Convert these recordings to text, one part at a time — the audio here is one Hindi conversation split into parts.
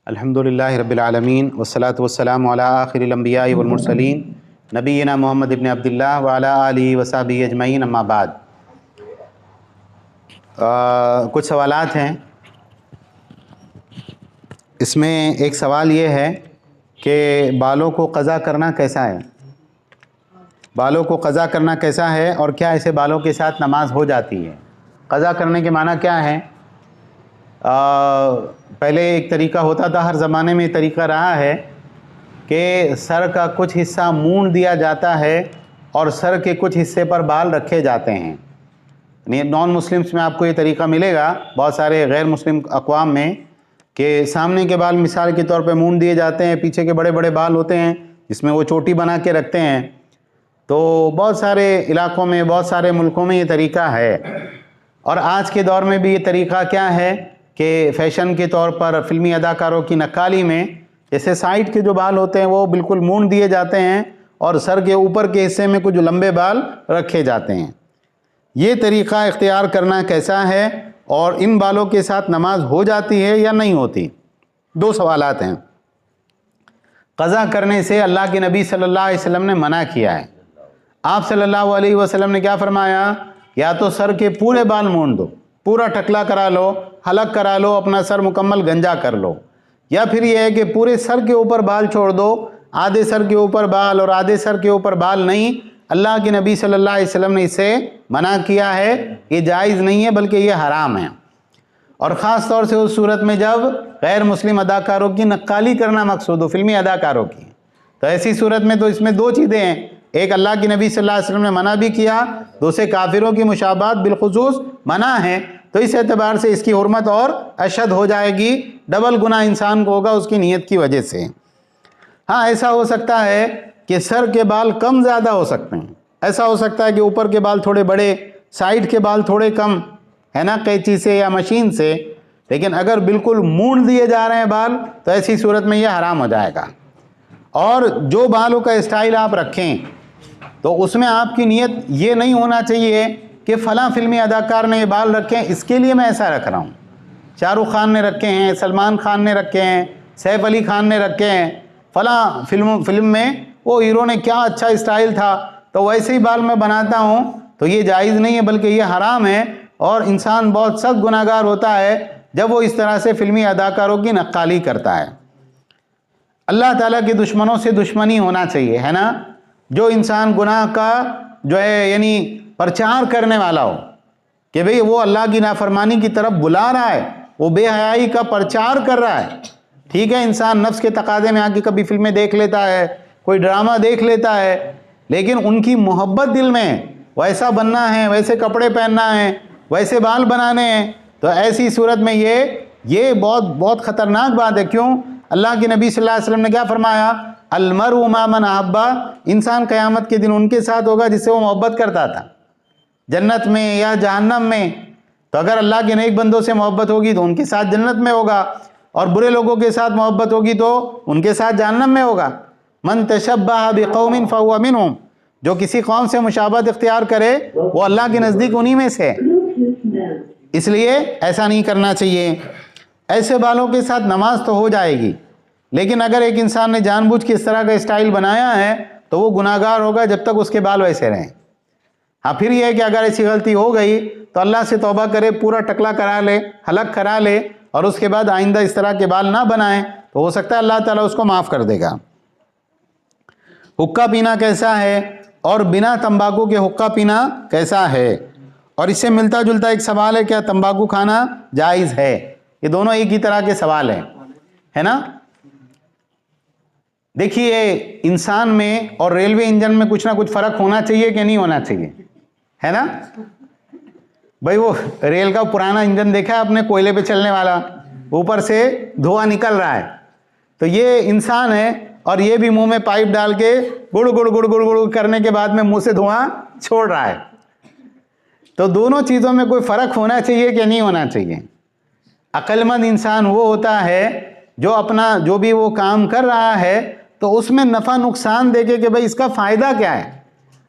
अल्हम्दुलिल्लाहि रब्बिल आलमीन वस्सलातु वस्सलामु अला आखिरिल अंबिया वल मुरसलीन नबीना मोहम्मद इब्न अब्दुल्लाह व अला आलिहि व सहबिहि अजमईन अम्मा बाद। कुछ सवालात हैं। इसमें एक सवाल ये है कि बालों को क़ज़ा करना कैसा है, बालों को क़ज़ा करना कैसा है और क्या ऐसे बालों के साथ नमाज हो जाती है। क़ज़ा करने के माना क्या है? पहले एक तरीका होता था, हर ज़माने में तरीका रहा है कि सर का कुछ हिस्सा मूंड दिया जाता है और सर के कुछ हिस्से पर बाल रखे जाते हैं। नॉन मुस्लिम्स में आपको ये तरीका मिलेगा, बहुत सारे गैर मुस्लिम अक़वाम में, कि सामने के बाल मिसाल के तौर पे मूंड दिए जाते हैं, पीछे के बड़े बड़े बाल होते हैं जिसमें वो चोटी बना के रखते हैं। तो बहुत सारे इलाक़ों में, बहुत सारे मुल्कों में ये तरीका है। और आज के दौर में भी ये तरीका क्या है कि फ़ैशन के तौर पर फ़िल्मी अदाकारों की नक्काली में जैसे साइड के जो बाल होते हैं वो बिल्कुल मूंड दिए जाते हैं और सर के ऊपर के हिस्से में कुछ लंबे बाल रखे जाते हैं। ये तरीक़ा इख्तियार करना कैसा है और इन बालों के साथ नमाज हो जाती है या नहीं होती? दो सवालात हैं। क़ज़ा करने से अल्लाह के नबी सल्लल्लाहु अलैहि वसल्लम ने मना किया है। आप सल्लल्लाहु अलैहि वसल्लम ने क्या फरमाया? या तो सर के पूरे बाल मूंड दो, पूरा टकला करा लो, हलक करा लो, अपना सर मुकम्मल गंजा कर लो, या फिर यह है कि पूरे सर के ऊपर बाल छोड़ दो, आधे सर के ऊपर बाल और आधे सर के ऊपर बाल नहीं। अल्लाह के नबी सल्लल्लाहु अलैहि वसल्लम ने इसे मना किया है, ये जायज़ नहीं है बल्कि ये हराम है। और ख़ास तौर से उस सूरत में जब गैर मुस्लिम अदाकारों की नक्काली करना मकसूद हो, फिल्मी अदाकारों की, तो ऐसी सूरत में तो इसमें दो चीज़ें हैं। एक, अल्लाह के नबी सल्लल्लाहु अलैहि वसल्लम ने मना भी किया, दूसरे काफिरों की मुशाबात बिलखुसूस मना है। तो इस एतबार से इसकी हुर्मत और अशद हो जाएगी, डबल गुनाह इंसान को होगा उसकी नीयत की वजह से। हाँ, ऐसा हो सकता है कि सर के बाल कम ज़्यादा हो सकते हैं, ऐसा हो सकता है कि ऊपर के बाल थोड़े बड़े, साइड के बाल थोड़े कम, है ना, कैंची से या मशीन से। लेकिन अगर बिल्कुल मूंड दिए जा रहे हैं बाल तो ऐसी सूरत में यह हराम हो जाएगा। और जो बालों का स्टाइल आप रखें तो उसमें आपकी नीयत ये नहीं होना चाहिए कि फ़लाँ फ़िल्मी अदाकार ने ये बाल रखे हैं इसके लिए मैं ऐसा रख रहा हूँ। शाहरुख खान ने रखे हैं, सलमान खान ने रखे हैं, सैफ अली खान ने रखे हैं, फ़लाँ फिल्म में वो हीरो ने क्या अच्छा स्टाइल था तो वैसे ही बाल मैं बनाता हूँ, तो ये जायज़ नहीं है बल्कि ये हराम है। और इंसान बहुत सख्त गुनाहगार होता है जब वो इस तरह से फ़िल्मी अदाकारों की नक्काली करता है। अल्लाह ताला के दुश्मनों से दुश्मनी होना चाहिए, है ना। जो इंसान गुनाह का जो है यानी प्रचार करने वाला हो कि भाई वो अल्लाह की नाफरमानी की तरफ बुला रहा है, वो बेहयाई का प्रचार कर रहा है। ठीक है, इंसान नफ्स के तकाज़े में आके कभी फिल्में देख लेता है, कोई ड्रामा देख लेता है, लेकिन उनकी मोहब्बत दिल में वैसा बनना है, वैसे कपड़े पहनना है, वैसे बाल बनाने हैं, तो ऐसी सूरत में ये बहुत ख़तरनाक बात है। क्यों? अल्लाह के नबी सल्लल्लाहु अलैहि वसल्लम ने क्या फरमाया? अलमरउ मा मन अहब्बा, इंसान क़यामत के दिन उनके साथ होगा जिससे वो मोहब्बत करता था, जन्नत में या जहन्नम में। तो अगर अल्लाह के नेक बंदों से मोहब्बत होगी तो उनके साथ जन्नत में होगा, और बुरे लोगों के साथ मोहब्बत होगी तो उनके साथ जहन्नम में होगा। मन तशब्बह बिक़ौमिन फ़हुवा मिनहुम, जो किसी कौम से मुशाबहत इख्तियार करे वो अल्लाह के नज़दीक उन्हीं में से है। इसलिए ऐसा नहीं करना चाहिए। ऐसे बालों के साथ नमाज तो हो जाएगी, लेकिन अगर एक इंसान ने जानबूझ के इस तरह का स्टाइल बनाया है तो वो गुनाहगार होगा जब तक उसके बाल वैसे रहें। हाँ, फिर यह है कि अगर ऐसी गलती हो गई तो अल्लाह से तौबा करे, पूरा टकला करा ले, हलक करा ले, और उसके बाद आइंदा इस तरह के बाल ना बनाए, तो हो सकता है अल्लाह ताला उसको माफ़ कर देगा। हुक्का पीना कैसा है और बिना तंबाकू के हुक्का पीना कैसा है? और इससे मिलता जुलता एक सवाल है, क्या तंबाकू खाना जायज़ है? ये दोनों एक ही तरह के सवाल हैं, है ना। देखिए, इंसान में और रेलवे इंजन में कुछ ना कुछ फ़र्क होना चाहिए कि नहीं होना चाहिए, है ना। भाई वो रेल का पुराना इंजन देखा है आपने, कोयले पे चलने वाला, ऊपर से धुआं निकल रहा है, तो ये इंसान है और ये भी मुंह में पाइप डाल के गुड़ गुड़ गुड़ गुड़ गुड़ करने के बाद में मुंह से धुआं छोड़ रहा है। तो दोनों चीज़ों में कोई फ़र्क होना चाहिए कि नहीं होना चाहिए? अक्लमंद इंसान वो होता है जो अपना जो भी वो काम कर रहा है तो उसमें नफ़ा नुकसान देखे कि भाई इसका फ़ायदा क्या है।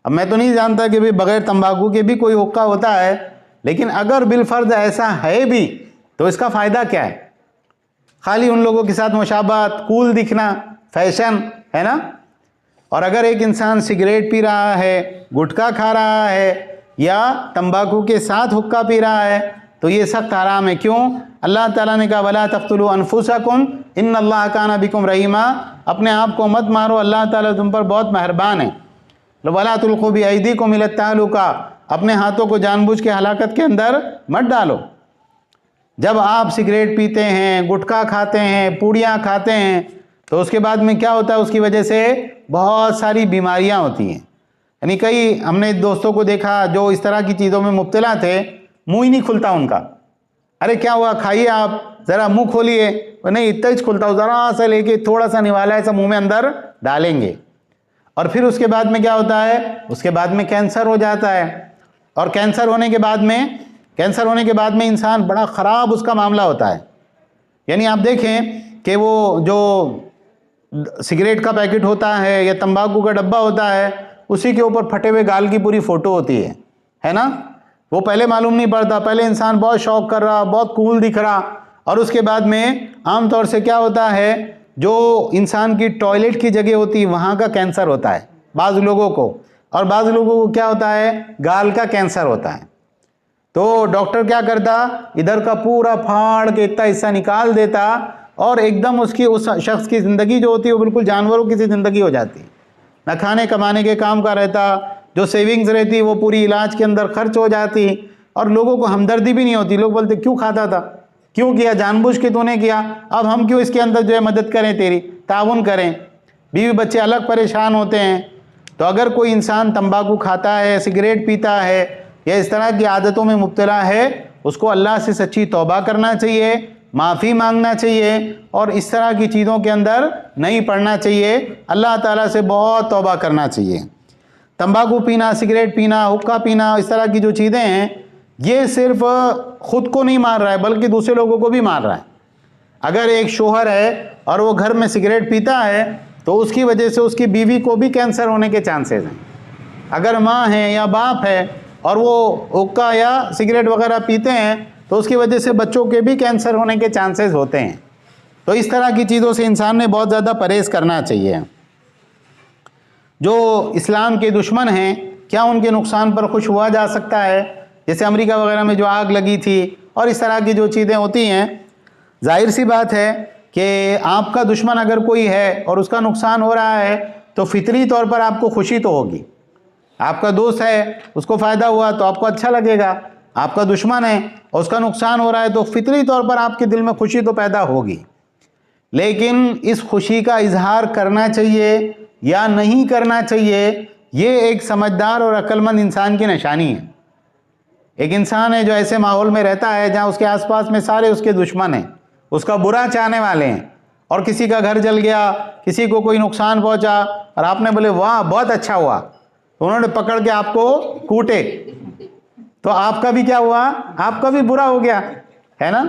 अब मैं तो नहीं जानता कि भाई बग़ैर तंबाकू के भी कोई हुक्का होता है, लेकिन अगर बिलफर्ज ऐसा है भी तो इसका फ़ायदा क्या है। खाली उन लोगों के साथ मुशाबहत, कूल दिखना, फैशन, है ना। और अगर एक इंसान सिगरेट पी रहा है, गुटखा खा रहा है या तंबाकू के साथ हुक्का पी रहा है तो ये सख्त हराम है। क्यों? अल्लाह ताला ने कहा वला तक़्तुलू अनफुसकुम इन्नल्लाह काना बिकुम रहीमा, अपने आप को मत मारो, अल्लाह ताला तुम पर बहुत मेहरबान है। वला तुल्क़ू बिअयदीकुम इला तहलुका, अपने हाथों को जानबूझ के हलाकत के अंदर मत डालो। जब आप सिगरेट पीते हैं, गुटखा खाते हैं, पूड़ियाँ खाते हैं तो उसके बाद में क्या होता है, उसकी वजह से बहुत सारी बीमारियाँ होती हैं। यानी कई हमने दोस्तों को देखा जो इस तरह की चीज़ों में मुब्तला थे, मुंह ही नहीं खुलता उनका। अरे क्या हुआ, खाइए आप, ज़रा मुंह खोलिए, नहीं इतना ही खुलता हो, ज़रा सा लेके थोड़ा सा निवाला ऐसा मुंह में अंदर डालेंगे। और फिर उसके बाद में क्या होता है, उसके बाद में कैंसर हो जाता है। और कैंसर होने के बाद में इंसान बड़ा ख़राब उसका मामला होता है। यानी आप देखें कि वो जो सिगरेट का पैकेट होता है या तंबाकू का डब्बा होता है, उसी के ऊपर फटे हुए गाल की पूरी फ़ोटो होती है ना। वो पहले मालूम नहीं पड़ता, पहले इंसान बहुत शौक कर रहा, बहुत कूल दिख रहा, और उसके बाद में आम तौर से क्या होता है, जो इंसान की टॉयलेट की जगह होती है वहाँ का कैंसर होता है बाज़ लोगों को, और बाज़ लोगों को क्या होता है, गाल का कैंसर होता है। तो डॉक्टर क्या करता, इधर का पूरा फाड़ के इतना हिस्सा निकाल देता और एकदम उसकी उस शख्स की ज़िंदगी जो होती है वो बिल्कुल जानवरों की सी ज़िंदगी हो जाती, न खाने कमाने के काम का रहता, जो सेविंग्स रहती वो पूरी इलाज के अंदर खर्च हो जाती, और लोगों को हमदर्दी भी नहीं होती। लोग बोलते क्यों खाता था, क्यों किया, जानबूझ के तूने किया, अब हम क्यों इसके अंदर जो है मदद करें, तेरी ताउन करें। बीवी बच्चे अलग परेशान होते हैं। तो अगर कोई इंसान तंबाकू खाता है, सिगरेट पीता है या इस तरह की आदतों में मुब्तला है, उसको अल्लाह से सच्ची तौबा करना चाहिए, माफ़ी मांगना चाहिए और इस तरह की चीज़ों के अंदर नहीं पड़ना चाहिए। अल्लाह ताला से बहुत तौबा करना चाहिए। तंबाकू पीना, सिगरेट पीना, हुक्का पीना, इस तरह की जो चीज़ें हैं, ये सिर्फ ख़ुद को नहीं मार रहा है बल्कि दूसरे लोगों को भी मार रहा है। अगर एक शोहर है और वो घर में सिगरेट पीता है तो उसकी वजह से उसकी बीवी को भी कैंसर होने के चांसेस हैं। अगर माँ है या बाप है और वो हुक्का या सिगरेट वगैरह पीते हैं तो उसकी वजह से बच्चों के भी कैंसर होने के चांसेस होते हैं। तो इस तरह की चीज़ों से इंसान ने बहुत ज़्यादा परहेज़ करना चाहिए। जो इस्लाम के दुश्मन हैं, क्या उनके नुकसान पर खुश हुआ जा सकता है? जैसे अमेरिका वगैरह में जो आग लगी थी और इस तरह की जो चीज़ें होती हैं, जाहिर सी बात है कि आपका दुश्मन अगर कोई है और उसका नुकसान हो रहा है तो फितरी तौर पर आपको खुशी तो होगी। आपका दोस्त है, उसको फ़ायदा हुआ तो आपको अच्छा लगेगा। आपका दुश्मन है और उसका नुकसान हो रहा है तो फितरी तौर पर आपके दिल में खुशी तो पैदा होगी। लेकिन इस खुशी का इजहार करना चाहिए या नहीं करना चाहिए, ये एक समझदार और अक्लमंद इंसान की निशानी है। एक इंसान है जो ऐसे माहौल में रहता है जहाँ उसके आसपास में सारे उसके दुश्मन हैं, उसका बुरा चाहने वाले हैं, और किसी का घर जल गया, किसी को कोई नुकसान पहुंचा और आपने बोले वाह बहुत अच्छा हुआ, तो उन्होंने पकड़ के आपको कूटे, तो आपका भी क्या हुआ, आपका भी बुरा हो गया, है ना।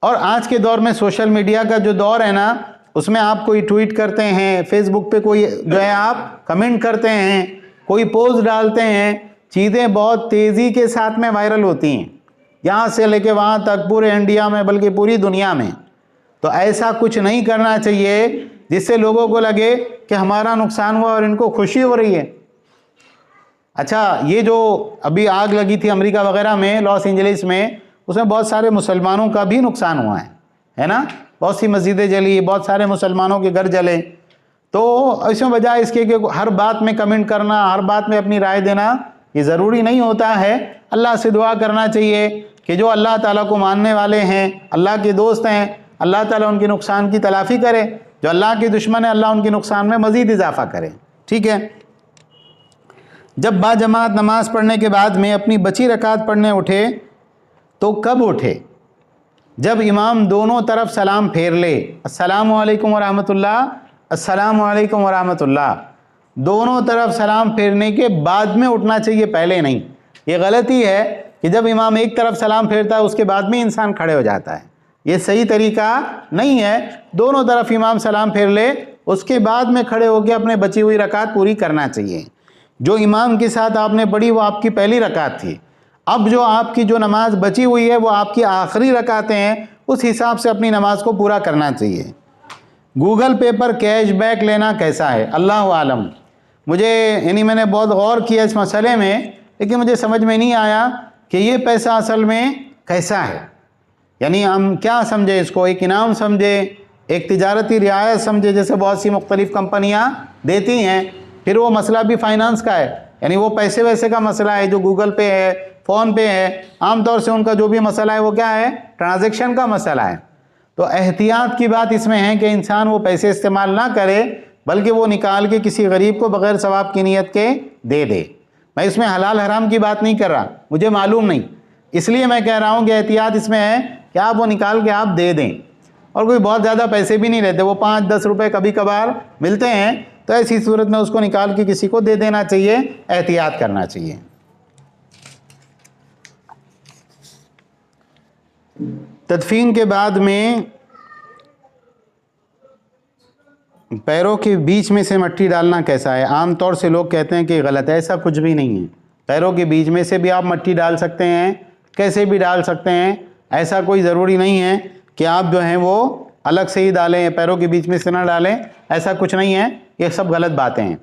और आज के दौर में सोशल मीडिया का जो दौर है ना, उसमें आप कोई ट्वीट करते हैं, फेसबुक पे कोई जो है आप कमेंट करते हैं, कोई पोस्ट डालते हैं, चीज़ें बहुत तेज़ी के साथ में वायरल होती हैं, यहाँ से लेके वहाँ तक, पूरे इंडिया में बल्कि पूरी दुनिया में। तो ऐसा कुछ नहीं करना चाहिए जिससे लोगों को लगे कि हमारा नुकसान हुआ और इनको खुशी हो रही है। अच्छा, ये जो अभी आग लगी थी अमेरिका वगैरह में, लॉस एंजलिस में, उसमें बहुत सारे मुसलमानों का भी नुकसान हुआ है ना। बहुत सी मस्जिदें जली, बहुत सारे मुसलमानों के घर जले। तो इसमें बजाय इसके कि हर बात में कमेंट करना, हर बात में अपनी राय देना, ये ज़रूरी नहीं होता है। अल्लाह से दुआ करना चाहिए कि जो अल्लाह ताला को मानने वाले हैं, अल्लाह के दोस्त हैं, अल्लाह ताला उनके नुकसान की तलाफ़ी करे। जो अल्लाह के दुश्मन है, अल्लाह उनके नुकसान में मज़ीद इजाफ़ा करे। ठीक है। जब बाजमात नमाज पढ़ने के बाद में अपनी बची रकात पढ़ने उठे तो कब उठे? जब इमाम दोनों तरफ सलाम फेर ले, अस्सलामु अलैकुम व रहमतुल्लाह, अस्सलामु अलैकुम व रहमतुल्लाह, दोनों तरफ सलाम फेरने के बाद में उठना चाहिए, पहले नहीं। ये गलती है कि जब इमाम एक तरफ सलाम फेरता है उसके बाद में इंसान खड़े हो जाता है, ये सही तरीका नहीं है। दोनों तरफ इमाम सलाम फेर ले, उसके बाद में खड़े होकर अपने बची हुई रकात पूरी करना चाहिए। जो इमाम के साथ आपने पढ़ी वो आपकी पहली रकात थी। अब जो आपकी जो नमाज बची हुई है वो आपकी आखिरी रकातें हैं, उस हिसाब से अपनी नमाज को पूरा करना चाहिए। गूगल पे पर कैशबैक लेना कैसा है, अल्लाह आलम। मुझे यानी मैंने बहुत गौर किया इस मसले में, लेकिन मुझे समझ में नहीं आया कि ये पैसा असल में कैसा है। यानी हम क्या समझे इसको, एक इनाम समझे, एक तिजारती रियायत समझे जैसे बहुत सी मुख्तलिफ़ कंपनियां देती हैं। फिर वो मसला भी फाइनेंस का है, यानी वो पैसे वैसे का मसला है जो गूगल पे है, फ़ोन पे है। आमतौर से उनका जो भी मसला है वो क्या है, ट्रांजैक्शन का मसला है। तो एहतियात की बात इसमें है कि इंसान वो पैसे इस्तेमाल ना करे, बल्कि वो निकाल के किसी गरीब को बग़ैर सवाब की नीयत के दे दे। मैं इसमें हलाल हराम की बात नहीं कर रहा, मुझे मालूम नहीं, इसलिए मैं कह रहा हूँ कि एहतियात इसमें है कि आप वो निकाल के आप दे दें। और कोई बहुत ज़्यादा पैसे भी नहीं रहते, वो 5-10 रुपये कभी कभार मिलते हैं, तो ऐसी सूरत में उसको निकाल के किसी को दे देना चाहिए, एहतियात करना चाहिए। तदफीन के बाद में पैरों के बीच में से मिट्टी डालना कैसा है? आम तौर से लोग कहते हैं कि गलत है, ऐसा कुछ भी नहीं है। पैरों के बीच में से भी आप मिट्टी डाल सकते हैं, कैसे भी डाल सकते हैं, ऐसा कोई ज़रूरी नहीं है कि आप जो हैं वो अलग से ही डालें, पैरों के बीच में से ना डालें, ऐसा कुछ नहीं है। ये सब गलत बातें हैं।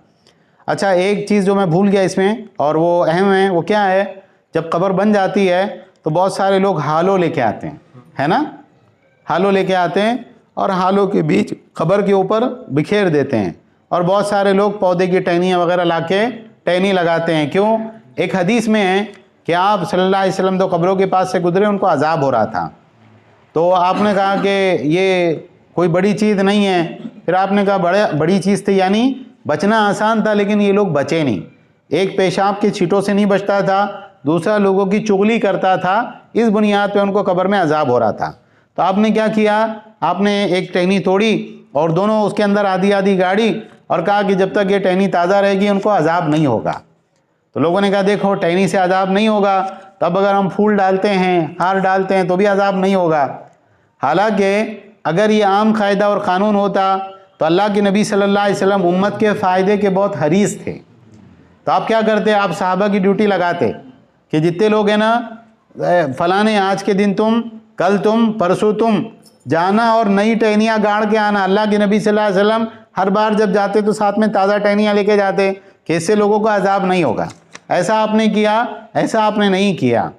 अच्छा, एक चीज़ जो मैं भूल गया इसमें और वो अहम है, वो क्या है, जब कब्र बन जाती है तो बहुत सारे लोग हालो लेके आते हैं, है ना, हालो लेके आते हैं और हालों के बीच कब्र के ऊपर बिखेर देते हैं। और बहुत सारे लोग पौधे की टहनियाँ वगैरह लाके टहनी लगाते हैं। क्यों? एक हदीस में है कि आप सल्लल्लाहु अलैहि वसल्लम तो कब्रों के पास से गुजरे, उनको अजाब हो रहा था, तो आपने कहा कि ये कोई बड़ी चीज़ नहीं है। फिर आपने कहा बड़ी चीज़ थी, यानी बचना आसान था, लेकिन ये लोग बचे नहीं। एक पेशाब के छींटों से नहीं बचता था, दूसरा लोगों की चुगली करता था, इस बुनियाद पे उनको कब्र में अजाब हो रहा था। तो आपने क्या किया, आपने एक टहनी तोड़ी और दोनों उसके अंदर आधी आधी गाड़ी और कहा कि जब तक ये टहनी ताज़ा रहेगी उनको अजाब नहीं होगा। तो लोगों ने कहा देखो टहनी से अजाब नहीं होगा, तब अगर हम फूल डालते हैं, हार डालते हैं तो भी अजाब नहीं होगा। हालांकि अगर ये आम कायदा और क़ानून होता तो अल्लाह के नबी सल्लल्लाहु अलैहि वसल्लम उम्मत के फ़ायदे के बहुत हरीस थे। तो आप क्या करते, आप सहाबा की ड्यूटी लगाते कि जितने लोग हैं ना, फ़लाने आज के दिन तुम, कल तुम, परसों तुम जाना और नई टहनियाँ गाड़ के आना। अल्लाह के नबी सल्लल्लाहु अलैहि वसल्लम हर बार जब जाते तो साथ में ताज़ा टहनियाँ लेके जाते कि इससे लोगों को अजाब नहीं होगा। ऐसा आपने किया? ऐसा आपने नहीं किया।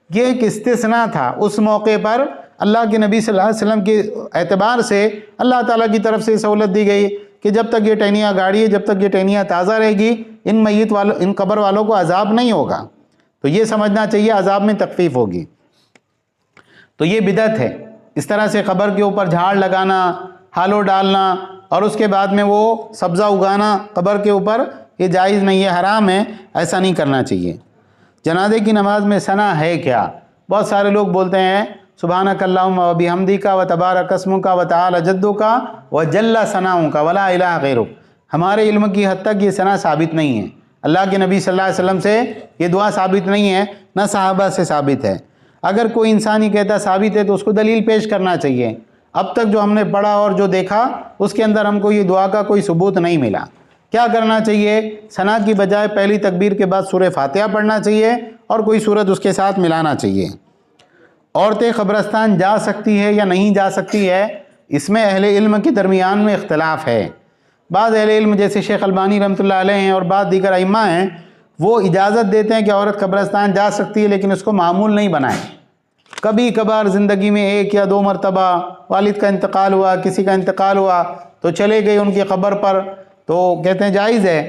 ये एक इस्तिस्ना था। उस मौके पर अल्लाह के नबी सल्लल्लाहु अलैहि वसल्लम के एतबार से अल्लाह ताला की तरफ से सहूलत दी गई कि जब तक ये टहनियाँ गाड़ी है, जब तक ये टहनियाँ ताज़ा रहेगी, इन मैयत वालों, इन कब्र वालों को अजाब नहीं होगा। तो ये समझना चाहिए अजाब में तकलीफ़ होगी। तो ये बिदअत है, इस तरह से कब्र के ऊपर झाड़ लगाना, हालो डालना और उसके बाद में वो सब्ज़ा उगाना कब्र के ऊपर, ये जायज़ नहीं है, हराम है, ऐसा नहीं करना चाहिए। जनाजे की नमाज में सना है क्या? बहुत सारे लोग बोलते हैं सुबहानक अल्लाहुम्मा व बिहम्दिका व तबारक अस्मुका व तआला जद्दुका व जल्ला सनाउका वला इलाहा गैरुक। हमारे इल्म की हद तक ये सना साबित नहीं है। अल्लाह के नबी सल्लल्लाहु अलैहि वसल्लम से ये दुआ साबित नहीं है, न सहाबा से साबित है। अगर कोई इंसान ही कहता साबित है तो उसको दलील पेश करना चाहिए। अब तक जो हमने पढ़ा और जो देखा उसके अंदर हमको ये दुआ का कोई सबूत नहीं मिला। क्या करना चाहिए? सना की बजाय पहली तकबीर के बाद सूरह फातिहा पढ़ना चाहिए और कोई सूरत उसके साथ मिलाना चाहिए। औरतें कब्रस्तान जा सकती है या नहीं जा सकती है, इसमें अहले इल्म के दरमियान में इख्तलाफ है। बाद अहले इल्म जैसे शेख अलबानी रहमतुल्लाह अलैह हैं और बाद दीगर अइम्मा हैं, वो इजाज़त देते हैं कि औरत कब्रस्तान जा सकती है, लेकिन उसको मामूल नहीं बनाए। कभी कभार ज़िंदगी में 1 या 2 मरतबा वालिद का इंतकाल हुआ, किसी का इंतकाल हुआ तो चले गए उनकी क़ब्र पर, तो कहते हैं जायज़ है।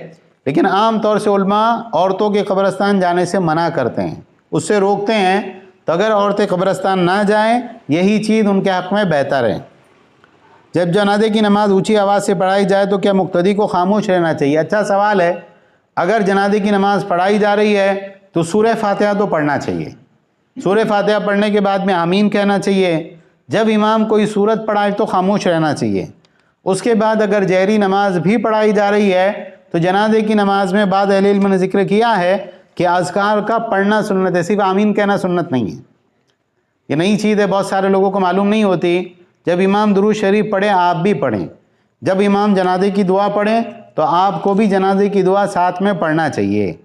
लेकिन आम तौर से उलमा औरतों के कब्रस्तान जाने से मना करते हैं, उससे रोकते हैं। तो अगर औरतें कब्रस्तान ना जाएं, यही चीज़ उनके हक़ में बेहतर है। जब जनाजे की नमाज़ ऊँची आवाज़ से पढ़ाई जाए तो क्या मुक्तदी को खामोश रहना चाहिए? अच्छा सवाल है। अगर जनाजे की नमाज़ पढ़ाई जा रही है तो सूरह फातिहा तो पढ़ना चाहिए। सूरह फातिहा पढ़ने के बाद में आमीन कहना चाहिए। जब इमाम कोई सूरत पढ़ाए तो खामोश रहना चाहिए। उसके बाद अगर जहरी नमाज भी पढ़ाई जा रही है तो जनाजे की नमाज में बाद अहले इल्म ने जिक्र किया है कि अज़कार का पढ़ना सुन्नत है, सिर्फ आमीन कहना सुन्नत नहीं है। ये नई चीज़ है, बहुत सारे लोगों को मालूम नहीं होती। जब इमाम दुरूद शरीफ पढ़े आप भी पढ़ें, जब इमाम जनाजे की दुआ पढ़ें तो आपको भी जनाजे की दुआ साथ में पढ़ना चाहिए।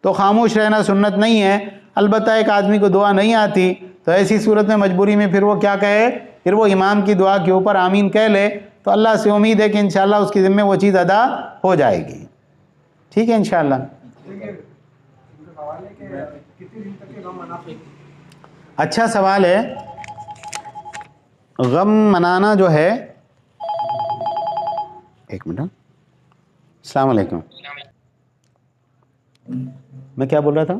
तो खामोश रहना सुन्नत नहीं है। अलबत्ता एक आदमी को दुआ नहीं आती तो ऐसी सूरत में मजबूरी में फिर वो क्या कहे, फिर वो इमाम की दुआ के ऊपर आमीन कह ले, तो अल्लाह से उम्मीद है कि इंशाअल्लाह उसकी ज़िम्मे वो चीज़ अदा हो जाएगी। ठीक है इंशाअल्लाह। अच्छा सवाल है। गम मनाना जो है, एक मिनट, अस्सलाम वालेकुम, मैं क्या बोल रहा था?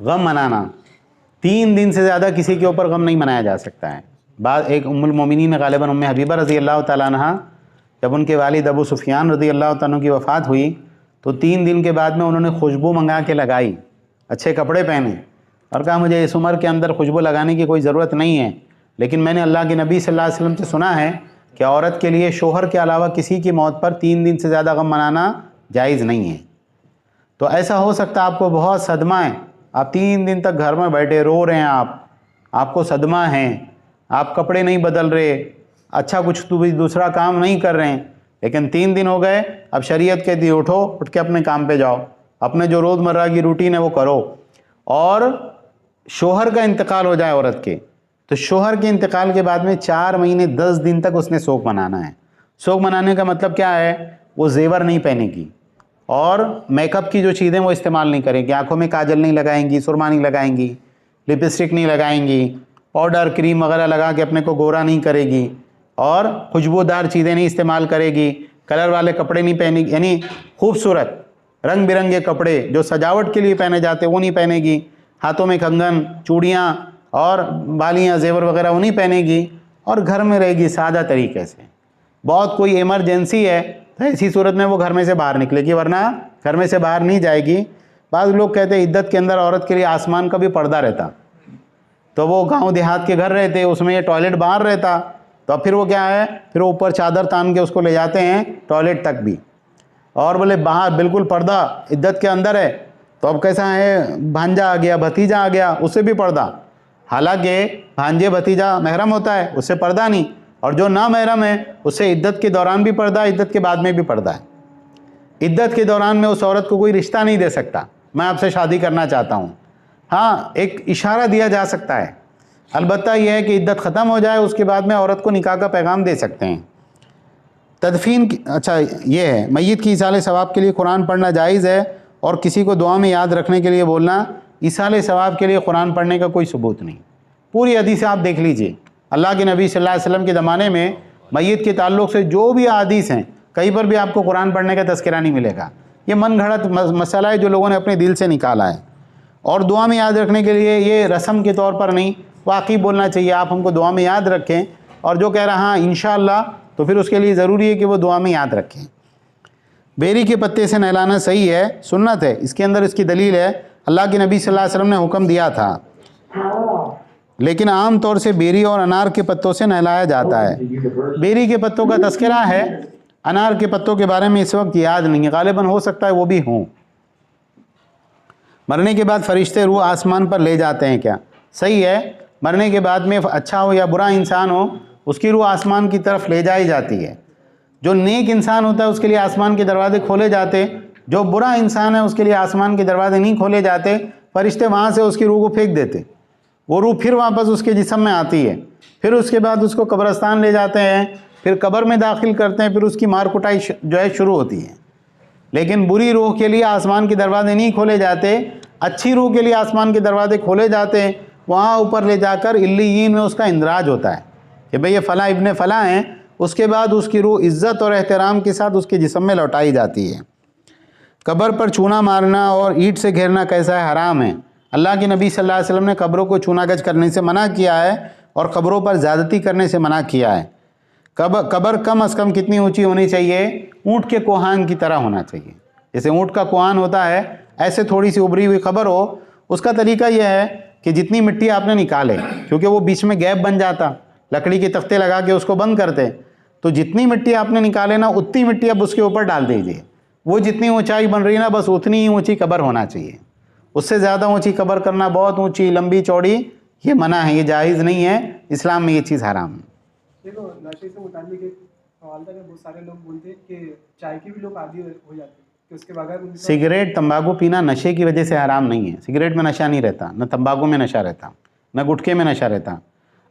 गम मनाना 3 दिन से ज़्यादा किसी के ऊपर गम नहीं मनाया जा सकता है। बाद एक उम्मुल मोमिनीन गालिबन उम्मे हबीबा रज़ी अल्लाह तआला अन्हा, जब उनके वालिद अबू सुफियान रज़ी अल्लाह तआला अन्हु की वफ़ात हुई तो 3 दिन के बाद में उन्होंने खुशबू मंगा के लगाई, अच्छे कपड़े पहने और कहा मुझे इस उम्र के अंदर खुशबू लगाने की कोई ज़रूरत नहीं है, लेकिन मैंने अल्लाह के नबी सल्लल्लाहु अलैहि वसल्लम से सुना है कि औरत के लिए शोहर के अलावा किसी की मौत पर 3 दिन से ज़्यादा गम मनाना जायज़ नहीं है। तो ऐसा हो सकता है आपको बहुत सदमा है, आप 3 दिन तक घर में बैठे रो रहे हैं, आपको सदमा है, आप कपड़े नहीं बदल रहे, अच्छा कुछ दूसरा काम नहीं कर रहे हैं, लेकिन 3 दिन हो गए, अब शरीयत कहती है उठो, उठ के अपने काम पे जाओ, अपने जो रोज़मर्रा की रूटीन है वो करो। और शोहर का इंतकाल हो जाए औरत के, तो शोहर के इंतकाल के बाद में 4 महीने 10 दिन तक उसने शोक मनाना है। शोक मनाने का मतलब क्या है, वो जेवर नहीं पहनेगी और मेकअप की जो चीज़ें वो इस्तेमाल नहीं करेंगी, आंखों में काजल नहीं लगाएंगी, सुरमा नहीं लगाएंगी, लिपस्टिक नहीं लगाएंगी, पाउडर क्रीम वगैरह लगा के अपने को गोरा नहीं करेगी और खुशबूदार चीज़ें नहीं इस्तेमाल करेगी, कलर वाले कपड़े नहीं पहनेगी, यानी खूबसूरत रंग बिरंगे कपड़े जो सजावट के लिए पहने जाते वो नहीं पहनेगी, हाथों में कंगन, चूड़ियाँ और बालियाँ, जेवर वगैरह वो नहीं पहनेगी और घर में रहेगी सादा तरीके से। बहुत कोई इमरजेंसी है तो ऐसी सूरत में वो घर में से बाहर निकलेगी, वरना घर में से बाहर नहीं जाएगी। बाद लोग कहते हैं इद्दत के अंदर औरत के लिए आसमान का भी पर्दा रहता, तो वो गांव देहात के घर रहते, उसमें ये टॉयलेट बाहर रहता, तो फिर वो क्या है, फिर वो ऊपर चादर तान के उसको ले जाते हैं टॉयलेट तक भी, और बोले बाहर बिल्कुल पर्दा इद्दत के अंदर है, तो अब कैसा है, भांजा आ गया, भतीजा आ गया, उससे भी पर्दा। हालांकि भांजे भतीजा महरम होता है, उससे पर्दा नहीं, और जो ना महरम है उससे इद्दत के दौरान भी पर्दा, इद्दत के बाद में भी पर्दा है। इद्दत के दौरान में उस औरत को कोई रिश्ता नहीं दे सकता, मैं आपसे शादी करना चाहता हूँ। हाँ, एक इशारा दिया जा सकता है, अलबत्ता यह है कि इद्दत ख़त्म हो जाए उसके बाद में औरत को निकाह का पैगाम दे सकते हैं। तदफीन की, अच्छा ये है, मय्यत की इसाले सवाब के लिए कुरान पढ़ना जायज़ है और किसी को दुआ में याद रखने के लिए बोलना, इसाले सवाब के लिए कुरान पढ़ने का कोई सबूत नहीं। पूरी हदीस आप देख लीजिए, अल्लाह के नबी सल्लल्लाहु अलैहि वसल्लम के ज़माने में मय्यत के ताल्लुक़ से जो भी हदीस हैं, कहीं पर भी आपको कुरान पढ़ने का तज़किरा नहीं मिलेगा। ये मन घड़त मसला है जो लोगों ने अपने दिल से निकाला है। और दुआ में याद रखने के लिए ये रस्म के तौर पर नहीं, वाकई बोलना चाहिए आप हमको दुआ में याद रखें, और जो कह रहा हाँ इंशाअल्लाह, तो फिर उसके लिए ज़रूरी है कि वो दुआ में याद रखें। बेरी के पत्ते से नहलाना सही है, सुन्नत है, इसके अंदर इसकी दलील है, अल्लाह के नबी सल्लल्लाहु अलैहि वसल्लम ने हुक्म दिया था, लेकिन आम तौर से बेरी और अनार के पत्तों से नहलाया जाता है। बेरी के पत्तों का तस्करा है, अनार के पत्तों के बारे में इस वक्त याद नहीं है, गालिबन हो सकता है वो भी हों। मरने के बाद फरिश्ते रूह आसमान पर ले जाते हैं क्या? सही है, मरने के बाद में अच्छा हो या बुरा इंसान हो, उसकी रूह आसमान की तरफ ले जाई जाती है। जो नेक इंसान होता है उसके लिए आसमान के दरवाजे खोले जाते, जो बुरा इंसान है उसके लिए आसमान के दरवाजे नहीं खोले जाते, फरिश्ते वहाँ से उसकी रूह को फेंक देते, वो रूह फिर वापस उसके जिस्म में आती है, फिर उसके बाद उसको कब्रस्तान ले जाते हैं, फिर कब्र में दाखिल करते हैं, फिर उसकी मार कुटाई जो है शुरू होती है। लेकिन बुरी रूह के लिए आसमान के दरवाजे नहीं खोले जाते, अच्छी रूह के लिए आसमान के दरवाजे खोले जाते हैं। वहाँ ऊपर ले जाकर इल्लियीन में उसका इंदराज होता है कि भाई ये फ़लाँ इब्ने फ़लाँ हैं, उसके बाद उसकी रूह इज़्ज़त और एहतराम के साथ उसके जिस्म में लौटाई जाती है। कब्र पर चूना मारना और ईंट से घेरना कैसा है? हराम है। अल्लाह के नबी सल्लल्लाहु अलैहि वसल्लम ने कब्रों को चूनागज करने से मना किया है और कब्रों पर ज़्यादती करने से मना किया है। कब्र कम अज़ कम कितनी ऊंची होनी चाहिए? ऊँट के कोहान की तरह होना चाहिए। जैसे ऊँट का कोहान होता है, ऐसे थोड़ी सी उभरी हुई कब्र हो। उसका तरीका यह है कि जितनी मिट्टी आपने निकाले, क्योंकि वो बीच में गैप बन जाता, लकड़ी के तख्ते लगा के उसको बंद करते, तो जितनी मिट्टी आपने निकाले ना, उतनी मिट्टी अब उसके ऊपर डाल दीजिए। वो जितनी ऊंचाई बन रही है ना, बस उतनी ही ऊंची कब्र होना चाहिए। उससे ज़्यादा ऊंची कब्र करना, बहुत ऊंची लंबी चौड़ी, ये मना है, ये जायज़ नहीं है, इस्लाम में ये चीज़ हराम है। देखो नशे से मुताल्लिक एक सवाल था कि बहुत सारे लोग बोलते हैं कि चाय के भी लोग आदी हो जाते हैं, कि उसके बगैर उनका सिगरेट तंबाकू पीना नशे की वजह से हराम नहीं है। सिगरेट में नशा नहीं रहता, न तंबाकू में नशा रहता, न गुटखे में नशा रहता।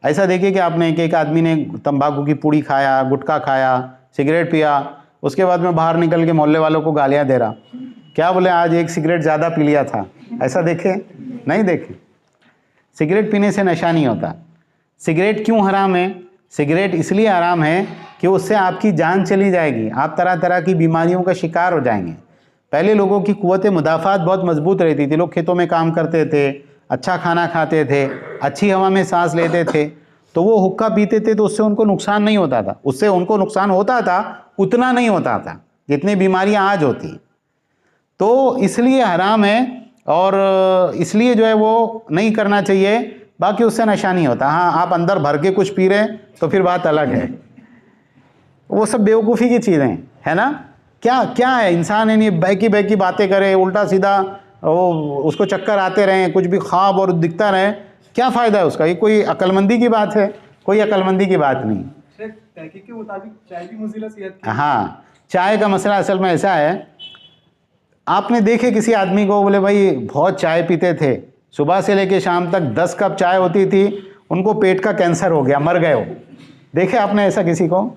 ऐसा देखिए कि आपने एक आदमी ने तंबाकू की पूड़ी खाया, गुटखा खाया, सिगरेट पिया, उसके बाद में बाहर निकल के मोहल्ले वालों को गालियाँ दे रहा, क्या बोले आज एक सिगरेट ज़्यादा पी लिया था। ऐसा देखे? नहीं देखे। सिगरेट पीने से नशा नहीं होता। सिगरेट क्यों हराम है? सिगरेट इसलिए हराम है कि उससे आपकी जान चली जाएगी, आप तरह तरह की बीमारियों का शिकार हो जाएंगे। पहले लोगों की कुव्वत मुदाफ़ात बहुत मजबूत रहती थी, लोग खेतों में काम करते थे, अच्छा खाना खाते थे, अच्छी हवा में सांस लेते थे, तो वो हुक्का पीते थे तो उससे उनको नुकसान नहीं होता था। उससे उनको नुकसान होता था, उतना नहीं होता था जितनी बीमारियां आज होती। तो इसलिए हराम है और इसलिए जो है वो नहीं करना चाहिए। बाकी उससे नशा नहीं होता। हाँ, आप अंदर भर के कुछ पी रहे हैं तो फिर बात अलग है। वो सब बेवकूफ़ी की चीज़ें है ना। क्या क्या है, इंसान है नहीं बहकी बातें करे, उल्टा सीधा वो उसको चक्कर आते रहें, कुछ भी ख्वाब और दिखता रहे, क्या फ़ायदा है उसका? ये कोई अक्लमंदी की बात है? कोई अक्लमंदी की बात नहीं। तहकीक के मुताबिक चाय भी मुज़िल सेहत की। हाँ, चाय का मसला असल में ऐसा है, आपने देखे किसी आदमी को बोले भाई बहुत चाय पीते थे, सुबह से लेके शाम तक 10 कप चाय होती थी, उनको पेट का कैंसर हो गया, मर गए हो? देखे आपने ऐसा किसी को?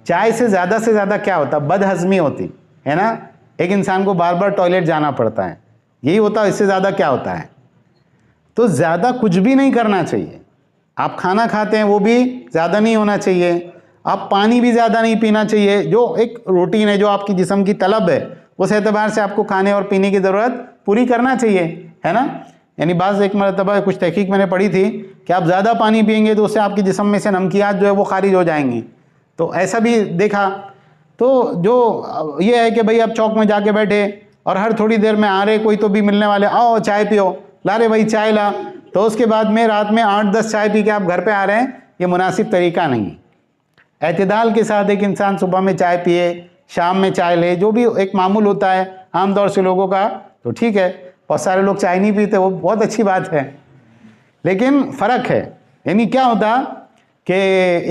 चाय से ज़्यादा क्या होता? बदहज़मी होती है ना। एक इंसान को बार बार टॉयलेट जाना पड़ता है, यही होता है। इससे ज़्यादा क्या होता है? तो ज़्यादा कुछ भी नहीं करना चाहिए। आप खाना खाते हैं वो भी ज़्यादा नहीं होना चाहिए, आप पानी भी ज़्यादा नहीं पीना चाहिए। जो एक रूटीन है, जो आपकी जिस्म की तलब है, उस एतबार से आपको खाने और पीने की ज़रूरत पूरी करना चाहिए, है ना। यानी बाज़ एक मरतबा कुछ तहकीक मैंने पढ़ी थी कि आप ज़्यादा पानी पिएंगे तो उससे आपकी जिस्म में से नमकियात जो है वो खारिज हो जाएंगी, तो ऐसा भी देखा। तो जो ये है कि भाई आप चौक में जाके बैठे और हर थोड़ी देर में आ रहे कोई तो भी मिलने वाले, आओ चाय पियो, ला रे भाई चाय ला, तो उसके बाद में रात में 8-10 चाय पी के आप घर पे आ रहे हैं, ये मुनासिब तरीका नहीं है। एतदाल के साथ एक इंसान सुबह में चाय पिए, शाम में चाय ले, जो भी एक मामूल होता है आमतौर से लोगों का, तो ठीक है। बहुत सारे लोग चाय नहीं पीते, वो बहुत अच्छी बात है, लेकिन फ़र्क है। यानी क्या होता कि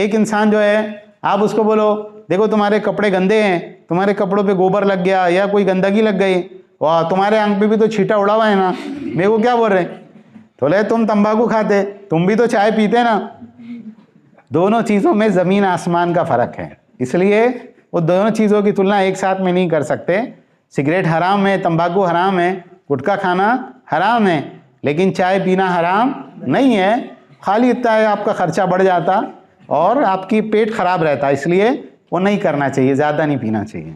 एक इंसान जो है, आप उसको बोलो देखो तुम्हारे कपड़े गंदे हैं, तुम्हारे कपड़ों पे गोबर लग गया या कोई गंदगी लग गई, वाह तुम्हारे आंख पे भी तो छींटा उड़ा हुआ है ना, मेरे को क्या बोल रहे? तो ले तुम तंबाकू खाते, तुम भी तो चाय पीते ना। दोनों चीज़ों में ज़मीन आसमान का फ़र्क है, इसलिए वो दोनों चीज़ों की तुलना एक साथ में नहीं कर सकते। सिगरेट हराम है, तंबाकू हराम है, गुटखा खाना हराम है, लेकिन चाय पीना हराम नहीं है। खाली इतना है आपका ख़र्चा बढ़ जाता और आपकी पेट ख़राब रहता, इसलिए वो नहीं करना चाहिए, ज़्यादा नहीं पीना चाहिए।